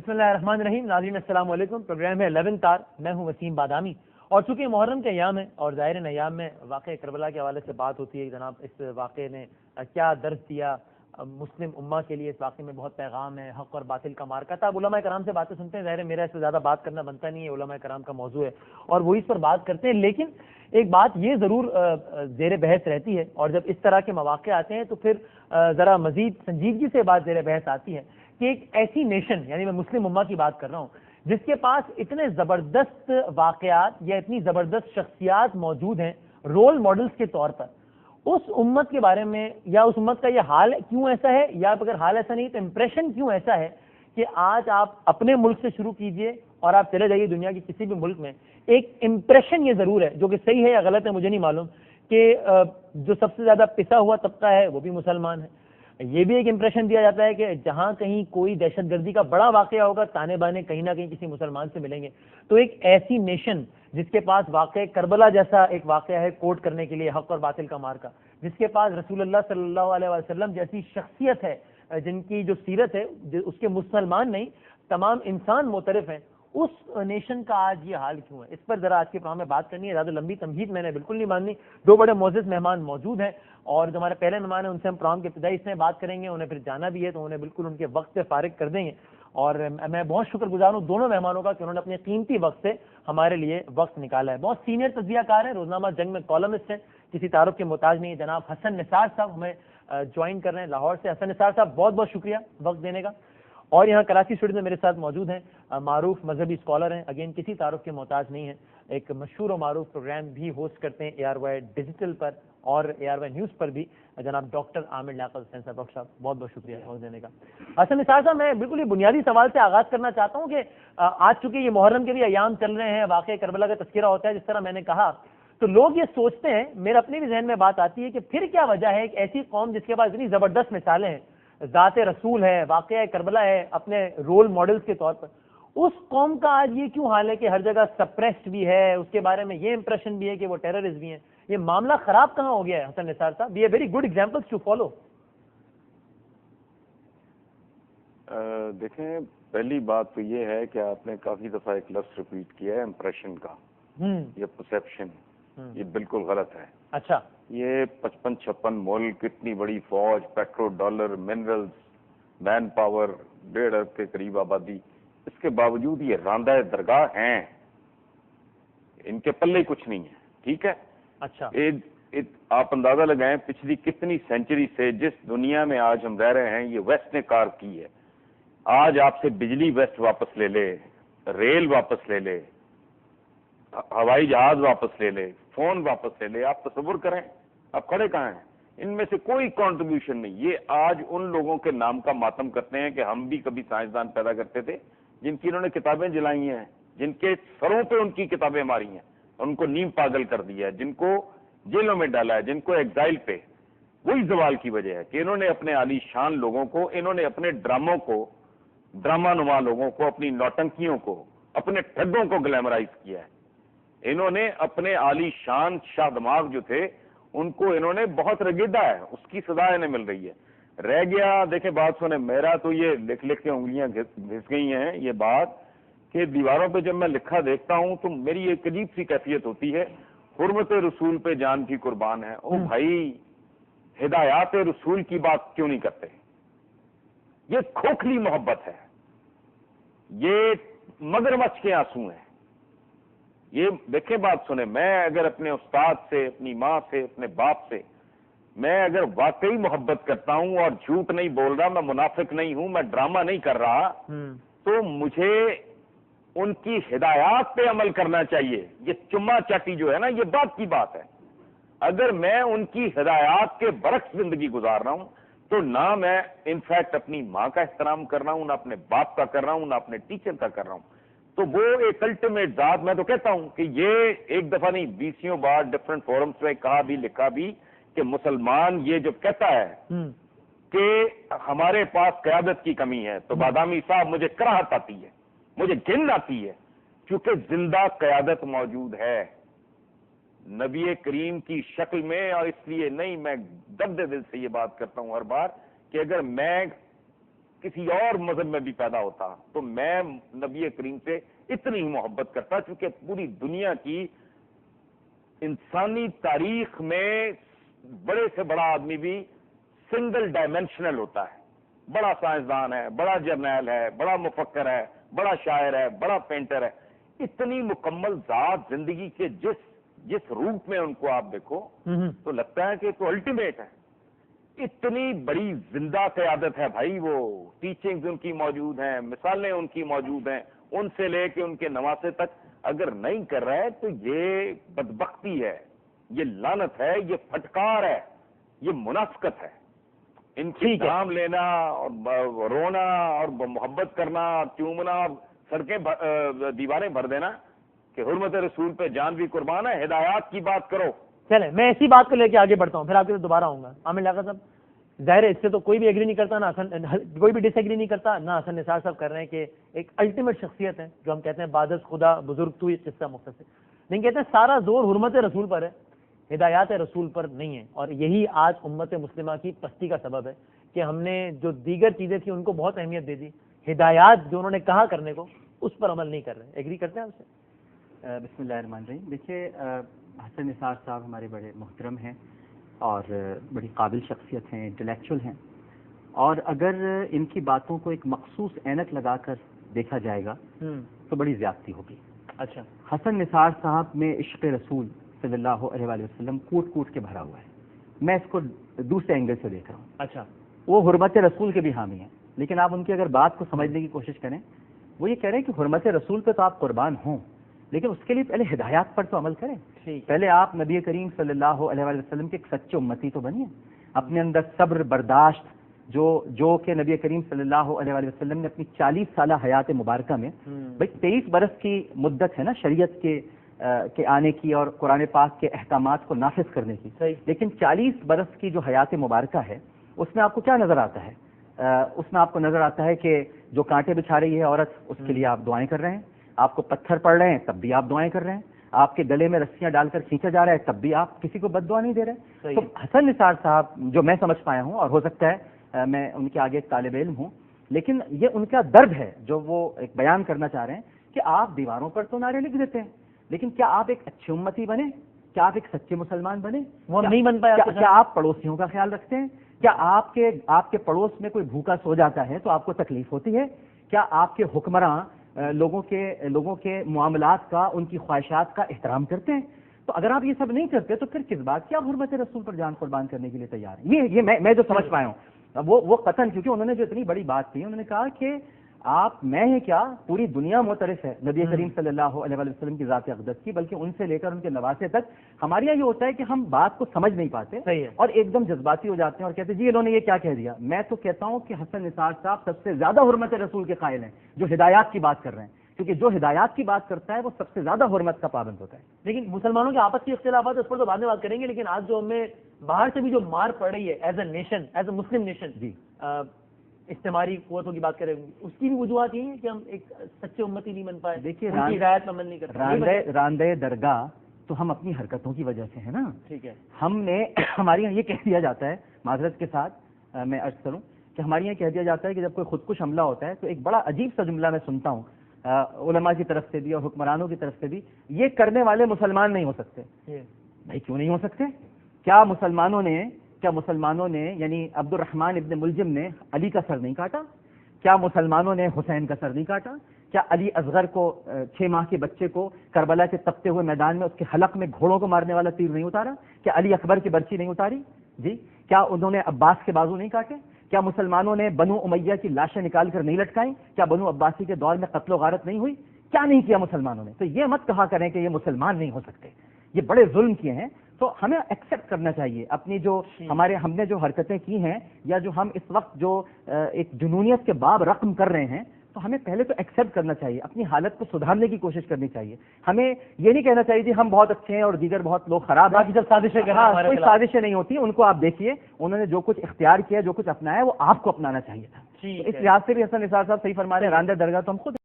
بسم اللہ الرحمن الرحیم. ناظرین السلام علیکم. پروگرام ہے 11 تار. میں ہوں وسیم بادامی. اور چونکہ محرم کے ایام ہیں اور ظاہر ایام میں واقعہ کربلا کے حوالے سے بات ہوتی ہے. جناب اس واقعے نے کیا درس دیا مسلم امہ کے لیے؟ اس واقعے میں بہت پیغام ہے, حق اور باطل کا مارکا تھا. اب علماء کرام سے باتیں سنتے ہیں. ظاہر میرا اس سے زیادہ بات کرنا بنتا نہیں ہے, علماء کرام کا موضوع ہے اور وہی اس پر بات کرتے ہیں. لیکن ایک بات یہ ضرور زیر بحث رہتی ہے, اور جب اس طرح کے مواقع آتے ہیں تو پھر ذرا مزید سنجیدگی سے بات زیر بحث آتی ہے کہ ایک ایسی نیشن, یعنی میں مسلم امہ کی بات کر رہا ہوں, جس کے پاس اتنے زبردست واقعات یا اتنی زبردست شخصیات موجود ہیں رول ماڈلز کے طور پر, اس امت کے بارے میں یا اس امت کا یہ حال کیوں ایسا ہے, یا اگر حال ایسا نہیں تو امپریشن کیوں ایسا ہے کہ آج آپ اپنے ملک سے شروع کیجئے اور آپ چلے جائیے دنیا کی کسی بھی ملک میں, ایک امپریشن یہ ضرور ہے, جو کہ صحیح ہے یا غلط ہے مجھے نہیں معلوم, کہ جو سب سے زیادہ پسا ہوا طبقہ ہے وہ بھی مسلمان ہے. یہ بھی ایک امپریشن دیا جاتا ہے کہ جہاں کہیں کوئی دہشت گردی کا بڑا واقعہ ہوگا تانے بانے کہیں نہ کہیں کسی مسلمان سے ملیں گے. تو ایک ایسی نیشن جس کے پاس واقع کربلا جیسا ایک واقعہ ہے کوٹ کرنے کے لیے حق اور باطل کا مارکا, جس کے پاس رسول اللہ صلی اللہ علیہ وسلم جیسی شخصیت ہے, جن کی جو سیرت ہے اس کے مسلمان نہیں تمام انسان معترف ہیں, اس نیشن کا آج یہ حال کیوں ہے؟ اس پر ذرا آج کے پروگرام میں بات کرنی ہے. زیادہ لمبی تمہید میں نے بالکل نہیں ماننی. دو بڑے معزز مہمان موجود ہیں اور جو ہمارے پہلے مہمان ہیں ان سے ہم پروگرام کے ابتدائی سے بات کریں گے. انہیں پھر جانا بھی ہے تو انہیں بالکل ان کے وقت سے فارغ کر دیں گے, اور میں بہت شکر گزار ہوں دونوں مہمانوں کا کہ انہوں نے اپنے قیمتی وقت سے ہمارے لیے وقت نکالا ہے. بہت سینئر تجزیہ کار ہیں, روزنامہ جنگ میں کالمسٹ ہیں, کسی تعارف کے محتاج نہیں. جناب حسن نثار صاحب ہمیں جوائن کر رہے ہیں لاہور سے. حسن نثار صاحب بہت بہت شکریہ وقت دینے کا. اور یہاں کراچی اسٹوڈیو میں میرے ساتھ موجود ہیں معروف مذہبی اسکالر ہیں, اگین کسی تعارف کے محتاج نہیں ہیں, ایک مشہور و معروف پروگرام بھی ہوسٹ کرتے ہیں ARY ڈیجیٹل پر اور ARY نیوز پر بھی, جناب ڈاکٹر عامر لیاقت حسین صاحب. ڈاکٹر صاحب بہت بہت شکریہ وقت دینے کا. حسن نثار صاحب, میں بالکل یہ بنیادی سوال سے آغاز کرنا چاہتا ہوں کہ آج چونکہ یہ محرم کے بھی ایام چل رہے ہیں, واقعہ کربلا کا تذکرہ ہوتا ہے جس طرح میں نے کہا, تو لوگ یہ سوچتے ہیں, میرے اپنے بھی ذہن میں بات آتی ہے کہ پھر کیا وجہ ہے ایک ایسی قوم جس کے پاس اتنی زبردست مثالیں ہیں, ذات رسول ہے, واقعہ کربلا ہے اپنے رول ماڈلز کے طور پر, اس قوم کا آج یہ کیوں حال ہے کہ ہر جگہ سپریسڈ بھی ہے, اس کے بارے میں یہ امپریشن بھی ہے کہ وہ ٹیررسٹ بھی ہیں؟ یہ معاملہ خراب کہاں ہو گیا ہے حسن نثار صاحب؟ یہ very good examples to follow. دیکھیں, پہلی بات تو یہ ہے کہ آپ نے کافی دفعہ ایک لفظ ریپیٹ کیا ہے امپریشن کا, یہ پرسیپشن, یہ بالکل غلط ہے. اچھا, یہ 55-56 ملک, اتنی بڑی فوج, petro dollar, minerals, man power, 1.5 ارب کے قریب آبادی, اس کے باوجود یہ راندہ درگاہ ہیں, ان کے پلے کچھ نہیں ہے. ٹھیک ہے, اچھا, آپ اندازہ لگائیں پچھلی کتنی سینچری سے جس دنیا میں آج ہم رہ رہے ہیں یہ ویسٹ نے کار کی ہے. آج آپ سے بجلی ویسٹ واپس لے لے, ریل واپس لے لے, ہوائی جہاز واپس لے لے, فون واپس لے لے, آپ تصور کریں آپ کھڑے کہاں ہیں؟ ان میں سے کوئی کنٹریبیوشن نہیں. یہ آج ان لوگوں کے نام کا ماتم کرتے ہیں کہ ہم بھی کبھی سائنسدان پیدا کرتے تھے, جن کی انہوں نے کتابیں جلائی ہیں, جن کے سروں پہ ان کی کتابیں ماری ہیں, ان کو نیم پاگل کر دیا ہے, جن کو جیلوں میں ڈالا ہے, جن کو ایگزائل پہ. وہی زوال کی وجہ ہے کہ انہوں نے اپنے عالی شان لوگوں کو, انہوں نے اپنے ڈراموں کو, ڈرامہ نما لوگوں کو, اپنی نوٹنکیوں کو, اپنے ٹھگوں کو گلیمرائز کیا ہے. انہوں نے اپنے عالی شان شاہ دماغ جو تھے ان کو انہوں نے بہت رگیدا ہے, اس کی سزا انہیں مل رہی ہے. رہ گیا, دیکھیں بات سنیں, میرا تو یہ لکھ لکھ کے انگلیاں گھس گئی ہیں یہ بات کہ دیواروں پہ جب میں لکھا دیکھتا ہوں تو میری ایک عجیب سی کیفیت ہوتی ہے, حرمت رسول پہ جان کی قربان ہے. او بھائی, ہدایات رسول کی بات کیوں نہیں کرتے؟ یہ کھوکھلی محبت ہے, یہ مگرمچھ کے آنسو ہیں. یہ دیکھیں بات سنیں, میں اگر اپنے استاد سے, اپنی ماں سے, اپنے باپ سے میں اگر واقعی محبت کرتا ہوں اور جھوٹ نہیں بول رہا, میں منافق نہیں ہوں, میں ڈرامہ نہیں کر رہا, تو مجھے ان کی ہدایات پہ عمل کرنا چاہیے. یہ چما چاٹی جو ہے نا, یہ بات کی بات ہے. اگر میں ان کی ہدایات کے برعکس زندگی گزار رہا ہوں تو نہ میں انفیکٹ اپنی ماں کا احترام کر رہا ہوں, نہ اپنے باپ کا کر رہا ہوں, نہ اپنے ٹیچر کا کر رہا ہوں. تو وہ ایک الٹیمیٹ ذات, میں تو کہتا ہوں کہ یہ ایک دفعہ نہیں 20 بار ڈفرنٹ فورمز میں کہا بھی لکھا بھی کہ مسلمان یہ جو کہتا ہے کہ ہمارے پاس قیادت کی کمی ہے, تو بادامی صاحب مجھے کراہت آتی ہے, مجھے گھن آتی ہے, کیونکہ زندہ قیادت موجود ہے نبی کریم کی شکل میں. اور اس لیے نہیں, میں دبدے دل سے یہ بات کرتا ہوں ہر بار کہ اگر میں کسی اور مذہب میں بھی پیدا ہوتا تو میں نبی کریم سے اتنی ہی محبت کرتا، چونکہ پوری دنیا کی انسانی تاریخ میں بڑے سے بڑا آدمی بھی سنگل ڈائمینشنل ہوتا ہے، بڑا سائنسدان ہے، بڑا جرنیل ہے، بڑا مفکر ہے، بڑا شاعر ہے، بڑا پینٹر ہے، اتنی مکمل ذات زندگی کے جس روپ میں ان کو آپ دیکھو تو لگتا ہے کہ تو الٹیمیٹ ہے، اتنی بڑی زندہ قیادت ہے بھائی، وہ ٹیچنگز ان کی موجود ہیں، مثالیں ان کی موجود ہیں، ان سے لے کے ان کے نواسے تک اگر نہیں کر رہے تو یہ بدبختی ہے، یہ لعنت ہے، یہ پھٹکار ہے، یہ منافقت ہے۔ ان کی نام لینا اور رونا اور محبت کرنا، چومنا، سڑکیں دیواریں بھر دینا کہ حرمت رسول پہ جان بھی قربان ہے، ہدایات کی بات کرو۔ چلیں میں اسی بات کو لے کے آگے بڑھتا ہوں، پھر آپ کے دوبارہ آؤں گا۔ عامر لیاقت صاحب، ظاہر ہے اس سے تو کوئی بھی ایگری نہیں کرتا، کوئی بھی ڈس ایگری نہیں کرتا، نہ حسن نثار صاحب کر رہے ہیں کہ ایک الٹیمیٹ شخصیت ہے جو ہم کہتے ہیں بعد از خدا بزرگ تو یہ قصہ مختصر، لیکن کہتے ہیں سارا زور حرمت رسول پر ہے، ہدایات رسول پر نہیں ہے، اور یہی آج امت مسلمہ کی پستی کا سبب ہے کہ ہم نے جو دیگر چیزیں تھیں ان کو بہت اہمیت دے دی، ہدایات جو انہوں نے کہا کرنے کو اس پر عمل نہیں کر رہے۔ ایگری کرتے ہیں آپ سے؟ بسم اللہ الرحمن الرحیم۔ دیکھیے، حسن نثار صاحب ہمارے بڑے محترم ہیں اور بڑی قابل شخصیت ہیں، انٹلیکچوئل ہیں، اور اگر ان کی باتوں کو ایک مخصوص اینک لگا کر دیکھا جائے گا تو بڑی زیادتی ہوگی۔ اچھا، حسن نثار صاحب میں عشق رسول صلی اللہ علیہ وآلہ وسلم کوٹ کوٹ کے بھرا ہوا ہے۔ میں اس کو دوسرے اینگل سے دیکھ رہا ہوں۔ اچھا، وہ حرمت رسول کے بھی حامی ہیں، لیکن آپ ان کی اگر بات کو سمجھنے کی کوشش کریں، وہ یہ کہہ رہے ہیں کہ حرمت رسول پہ تو آپ قربان ہوں، لیکن اس کے لیے پہلے ہدایات پر تو عمل کریں۔ پہلے آپ نبی کریم صلی اللہ علیہ وآلہ وسلم کے ایک سچے امتی تو بنیے، اپنے اندر صبر برداشت جو کہ نبی کریم صلی اللہ علیہ وآلہ وسلم نے اپنی 40 سالہ حیات مبارکہ میں، بھائی 23 برس کی مدت ہے نا شریعت کے آنے کی اور قرآن پاک کے احکامات کو نافذ کرنے کی، لیکن 40 برس کی جو حیات مبارکہ ہے اس میں آپ کو کیا نظر آتا ہے؟ اس میں آپ کو نظر آتا ہے کہ جو کانٹے بچھا رہی ہے عورت، اس کے لیے آپ دعائیں کر رہے ہیں، آپ کو پتھر پڑ رہے ہیں تب بھی آپ دعائیں کر رہے ہیں، آپ کے گلے میں رسیاں ڈال کر کھینچا جا رہا ہے تب بھی آپ کسی کو بد دعا نہیں دے رہے۔ تو حسن نثار صاحب جو میں سمجھ پایا ہوں، اور ہو سکتا ہے میں ان کے آگے ایک طالب علم ہوں، لیکن یہ ان کا درد ہے جو وہ ایک بیان کرنا چاہ رہے ہیں کہ آپ دیواروں پر تو نعرے لکھ دیتے ہیں، لیکن کیا آپ ایک اچھے امتی بنے؟ کیا آپ ایک سچے مسلمان بنے؟ وہ نہیں بن پایا۔ کیا آپ پڑوسیوں کا خیال رکھتے ہیں؟ کیا آپ کے پڑوس میں کوئی بھوکا سو جاتا ہے تو آپ کو تکلیف ہوتی ہے؟ کیا آپ کے حکمراں لوگوں کے معاملات کا، ان کی خواہشات کا احترام کرتے ہیں؟ تو اگر آپ یہ سب نہیں کرتے تو پھر کس بات کی آپ حرمت رسول پر جان قربان کرنے کے لیے تیار ہیں؟ یہ میں جو سمجھ پایا ہوں وہ قطعاً، کیونکہ انہوں نے جو اتنی بڑی بات کی، انہوں نے کہا کہ آپ میں ہیں کیا، پوری دنیا معترف ہے نبی کریم صلی اللہ علیہ وسلم کی ذات اقدس کی، بلکہ ان سے لے کر ان کے نواسے تک ہمارے یہاں یہ ہوتا ہے کہ ہم بات کو سمجھ نہیں پاتے اور ایک دم جذباتی ہو جاتے ہیں اور کہتے ہیں جی انہوں نے یہ کیا کہہ دیا۔ میں تو کہتا ہوں کہ حسن نثار صاحب سب سے زیادہ حرمت رسول کے قائل ہیں جو ہدایات کی بات کر رہے ہیں، کیونکہ جو ہدایات کی بات کرتا ہے وہ سب سے زیادہ حرمت کا پابند ہوتا ہے۔ لیکن مسلمانوں کے آپس کے اختلافات اس پر تو بعد میں بات کریں گے، لیکن آج جو ہمیں باہر سے بھی جو مار پڑ رہی ہے as a nation, as a Muslim nation, جی استعماری قوتوں کی بات کریں، اس کی بھی وجوہات یہ ہیں کہ ہم ایک سچے امتی نہیں بن پائے، دیکھیے ان کی ہدایت پر عمل نہیں کرتے۔ راندہ درگاہ تو ہم اپنی حرکتوں کی وجہ سے ہے نا، ٹھیک ہے، ہم نے ہمارے یہاں یہ کہہ دیا جاتا ہے، معذرت کے ساتھ میں عرض کروں کہ ہمارے یہاں کہہ دیا جاتا ہے کہ جب کوئی خودکش حملہ ہوتا ہے تو ایک بڑا عجیب سا جملہ میں سنتا ہوں علماء کی طرف سے بھی اور حکمرانوں کی طرف سے بھی، یہ کرنے والے مسلمان نہیں ہو سکتے۔ بھائی کیوں نہیں ہو سکتے؟ کیا مسلمانوں نے یعنی عبد الرحمن ابن ملجم نے علی کا سر نہیں کاٹا؟ کیا مسلمانوں نے حسین کا سر نہیں کاٹا؟ کیا علی اصغر کو 6 ماہ کے بچے کو کربلا کے تپتے ہوئے میدان میں اس کے حلق میں گھوڑوں کو مارنے والا تیر نہیں اتارا؟ کیا علی اکبر کی برچی نہیں اتاری؟ جی کیا انہوں نے عباس کے بازو نہیں کاٹے؟ کیا مسلمانوں نے بنو امیہ کی لاشیں نکال کر نہیں لٹکائیں؟ کیا بنو عباسی کے دور میں قتل و غارت نہیں ہوئی؟ کیا نہیں کیا مسلمانوں نے؟ تو یہ مت کہا کریں کہ یہ مسلمان نہیں ہو سکتے، یہ بڑے ظلم کیے ہیں۔ تو ہمیں ایکسیپٹ کرنا چاہیے اپنی جو ہم نے جو حرکتیں کی ہیں یا جو ہم اس وقت جو ایک جنونیت کے باب رقم کر رہے ہیں، تو ہمیں پہلے تو ایکسیپٹ کرنا چاہیے، اپنی حالت کو سدھارنے کی کوشش کرنی چاہیے۔ ہمیں یہ نہیں کہنا چاہیے کہ ہم بت اچھے ہیں اور دیگر بہت لوگ خراب ہیں، جب سازشیں کوئی سازشیں نہیں ہوتی، ان کو آپ دیکھیے انہوں نے جو کچھ اختیار کیا، جو کچھ اپنایا وہ آپ کو اپنانا چاہیے تھا۔ اس لحاظ سے بھی حسن نثار صاحب صحیح فرما رہے ہیں، راندہ درگاہ تو ہم خود